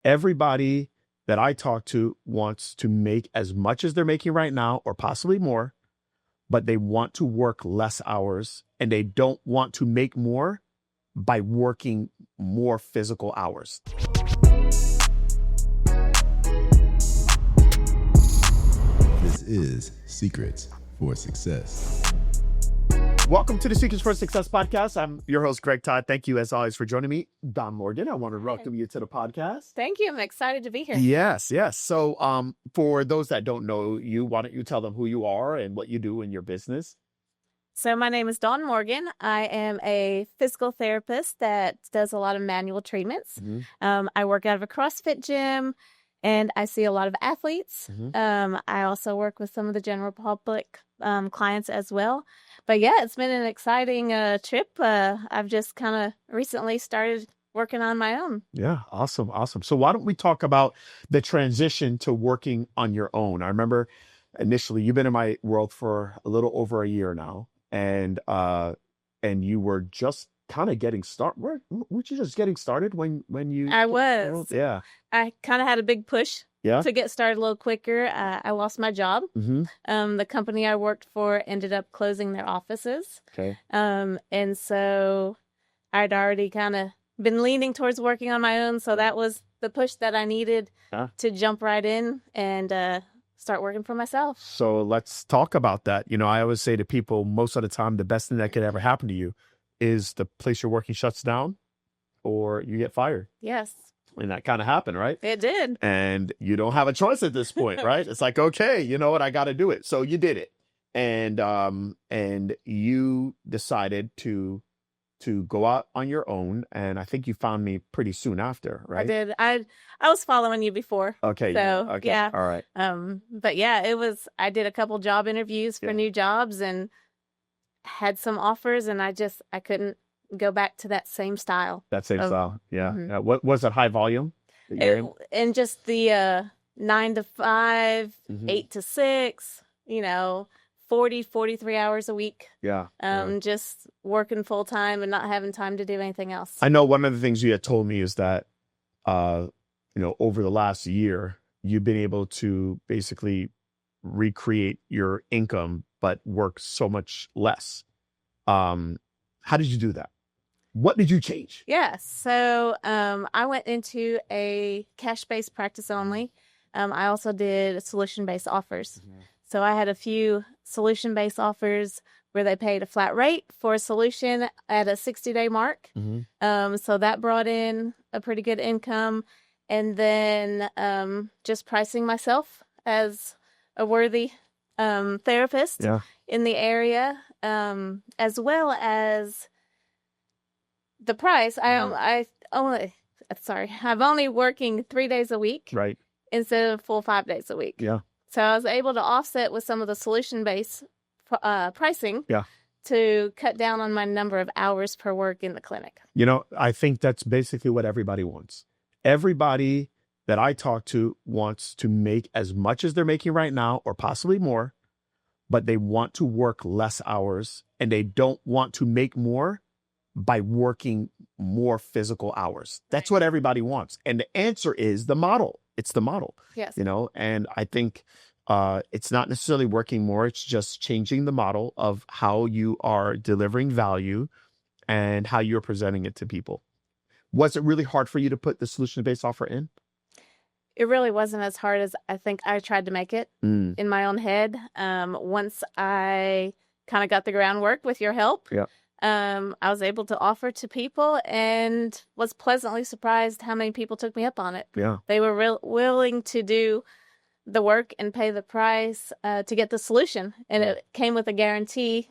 Everybody that I talk to wants to make as much as they're making right now or possibly more, but they want to work less hours and they don't want to make more by working more physical hours. This is Secrets for Success. Welcome to the Secrets for Success podcast. I'm your host, Greg Todd. Thank you, as always, for joining me. Don Morgan, I want to welcome you to the podcast. Thank you. I'm excited to be here. Yes. So for those that don't know you, why don't you tell them who you are and what you do in your business? So my name is Dawn Morgan. I am a physical therapist that does a lot of manual treatments. I work out of a CrossFit gym, and I see a lot of athletes. I also work with some of the general public clients as well. But yeah, it's been an exciting trip. I've just kind of recently started working on my own. Yeah, awesome. So why don't we talk about the transition to working on your own? I remember initially you've been in my world for a little over a year now, and you were just kind of getting started. Weren't you just getting started when you? I was. Yeah. I kind of had a big push. Yeah. To get started a little quicker. I lost my job. The company I worked for ended up closing their offices. Okay. And so I'd already kind of been leaning towards working on my own. So that was the push that I needed to jump right in and start working for myself. So let's talk about that. You know, I always say to people, most of the time, the best thing that could ever happen to you is the place you're working shuts down or you get fired. Yes. And that kind of happened, right? It did. And you don't have a choice at this point, right? It's like, okay, you know what? I got to do it. So you did it. And you decided to go out on your own. And I think you found me pretty soon after, right? I did. I was following you before. Okay. So, okay. Yeah. All right. But yeah, I did a couple job interviews for new jobs and had some offers, and I couldn't go back to that same style. That same style. Yeah. What was it? High volume? And just the 9 to 5, 8 to 6, 43 hours a week. Yeah. Just working full time and not having time to do anything else. I know one of the things you had told me is that, over the last year, you've been able to basically recreate your income, but work so much less. How did you do that? What did you change? Yeah, so I went into a cash-based practice only. I also did solution-based offers. So I had a few solution-based offers where they paid a flat rate for a solution at a 60-day mark. So that brought in a pretty good income. And then just pricing myself as a worthy therapist in the area, as well as the price. I'm only working 3 days a week, right, instead of full 5 days a week. Yeah. So I was able to offset with some of the solution-based pricing. Yeah. To cut down on my number of hours per work in the clinic. I think that's basically what everybody wants. Everybody that I talk to wants to make as much as they're making right now or possibly more, but they want to work less hours and they don't want to make more by working more physical hours. That's what everybody wants. And the answer is the model. It's the model. Yes. And I think it's not necessarily working more. It's just changing the model of how you are delivering value and how you're presenting it to people. Was it really hard for you to put the solution-based offer in? It really wasn't as hard as I think I tried to make it in my own head. Once I kind of got the groundwork with your help, I was able to offer to people and was pleasantly surprised how many people took me up on it. Yeah. They were willing to do the work and pay the price to get the solution. And it came with a guarantee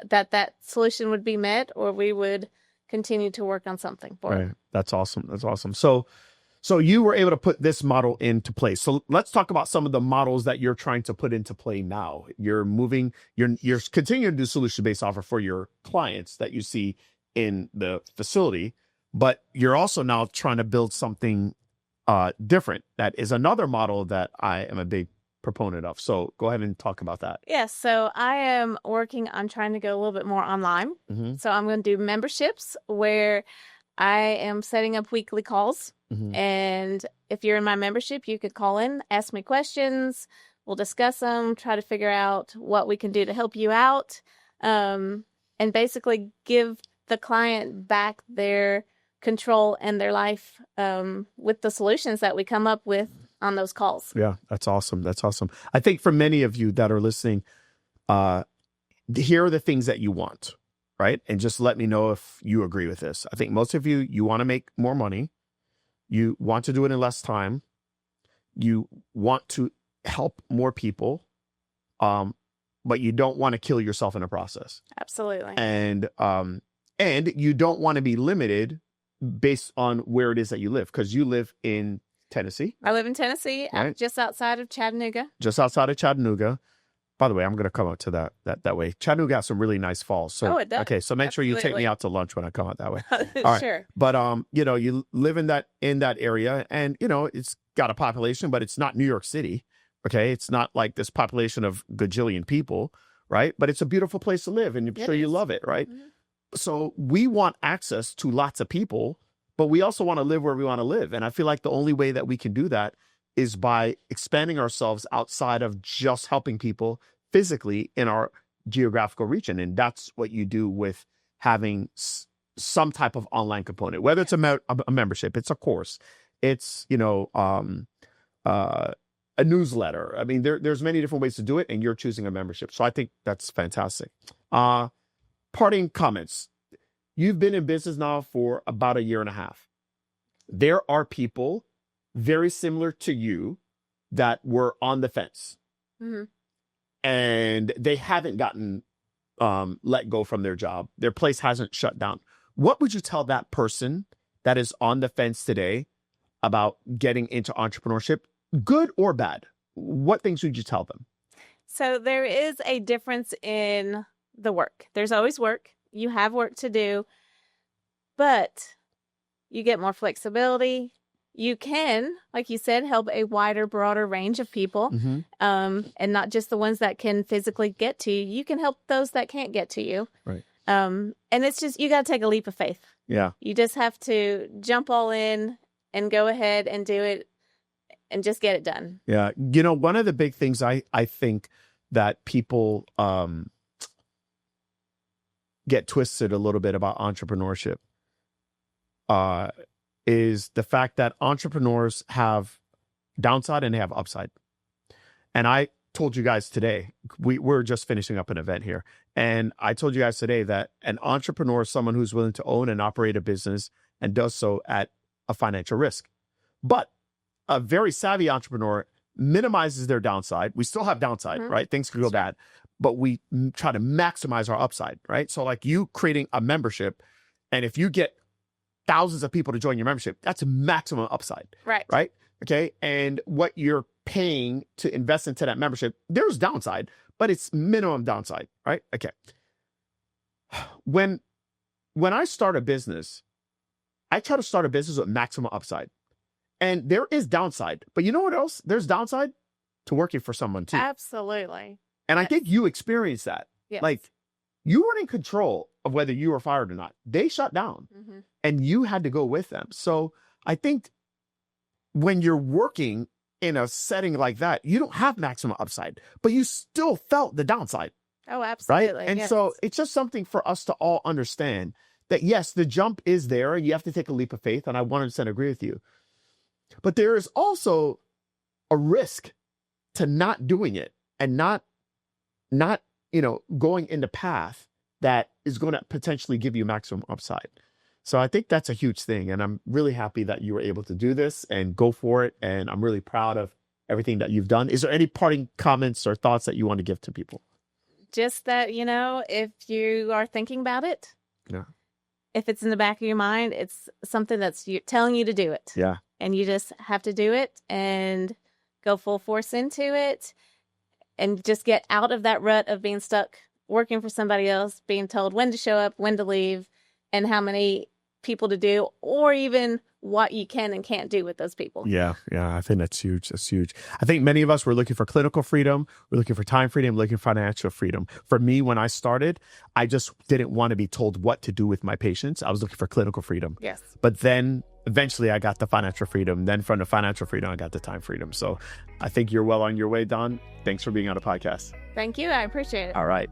that solution would be met or we would continue to work on something for it. That's awesome. So you were able to put this model into place. So let's talk about some of the models that you're trying to put into play now. You're continuing to do solution-based offer for your clients that you see in the facility, but you're also now trying to build something different. That is another model that I am a big proponent of. So go ahead and talk about that. Yes. So I am working on trying to go a little bit more online. So I'm going to do memberships where I am setting up weekly calls. Mhm. And if you're in my membership, you could call in, ask me questions. We'll discuss them, try to figure out what we can do to help you out, and basically give the client back their control and their life with the solutions that we come up with on those calls. Yeah, that's awesome. That's awesome. I think for many of you that are listening, here are the things that you want, right? And just let me know if you agree with this. I think most of you want to make more money. You want to do it in less time. You want to help more people, but you don't want to kill yourself in the process. Absolutely. And you don't want to be limited based on where it is that you live, because you live in Tennessee. I live in Tennessee, Right. just outside of Chattanooga. Just outside of Chattanooga. By the way, I'm going to come out to that way. Chattanooga has some really nice falls. So, Oh, it does. Okay, so make sure you take Absolutely. me out to lunch when I come out that way. All right. Sure. But you live in that area, and it's got a population, but it's not New York City. Okay, it's not like this population of gajillion people, right? But it's a beautiful place to live, and I'm It sure you is. love it, right? Mhm. So we want access to lots of people, but we also want to live where we want to live. And I feel like the only way that we can do that is by expanding ourselves outside of just helping people physically in our geographical region. And that's what you do with having some type of online component, whether it's a membership, it's a course, it's, a newsletter. I mean, there's many different ways to do it, and you're choosing a membership. So I think that's fantastic. Parting comments. You've been in business now for about a year and a half. There are people very similar to you that were on the fence, Mhm. and they haven't gotten let go from their job. Their place hasn't shut down. What would you tell that person that is on the fence today about getting into entrepreneurship, good or bad? What things would you tell them? So there is a difference in the work. There's always work. You have work to do, but you get more flexibility. You can, like you said, help a wider, broader range of people, Mm-hmm. and not just the ones that can physically get to you. You can help those that can't get to you. Right. And it's just, you got to take a leap of faith. Yeah. You just have to jump all in and go ahead and do it and just get it done. Yeah. One of the big things I think that people get twisted a little bit about entrepreneurship is the fact that entrepreneurs have downside and they have upside. And I told you guys today, we're just finishing up an event here. And I told you guys today that an entrepreneur is someone who's willing to own and operate a business and does so at a financial risk. But a very savvy entrepreneur minimizes their downside. We still have downside, Mhm. right? Things could go bad, but we try to maximize our upside, right? So like you creating a membership, and if you get thousands of people to join your membership, that's maximum upside, Right. right? Okay. And what you're paying to invest into that membership, there's downside, but it's minimum downside, right? Okay. When I start a business, I try to start a business with maximum upside. And there is downside, but you know what else? There's downside to working for someone too. Absolutely. And I think you experienced that. Yes. Like you weren't in control of whether you were fired or not. They shut down Mhm. and you had to go with them. So I think when you're working in a setting like that, you don't have maximum upside, but you still felt the downside, Oh, right? absolutely. And yes. so it's just something for us to all understand that, yes, the jump is there and you have to take a leap of faith. And I 100% agree with you. But there is also a risk to not doing it and not going in the path that is going to potentially give you maximum upside. So I think that's a huge thing. And I'm really happy that you were able to do this and go for it. And I'm really proud of everything that you've done. Is there any parting comments or thoughts that you want to give to people? Just that, if you are thinking about it, Yeah. if it's in the back of your mind, it's something that's telling you to do it. Yeah. And you just have to do it and go full force into it and just get out of that rut of being stuck working for somebody else, being told when to show up, when to leave, and how many people to do, or even what you can and can't do with those people. Yeah. I think that's huge. That's huge. I think many of us were looking for clinical freedom. We're looking for time freedom, looking for financial freedom. For me, when I started, I just didn't want to be told what to do with my patients. I was looking for clinical freedom. Yes. But then eventually I got the financial freedom. Then from the financial freedom, I got the time freedom. So I think you're well on your way, Dawn. Thanks for being on the podcast. Thank you. I appreciate it. All right.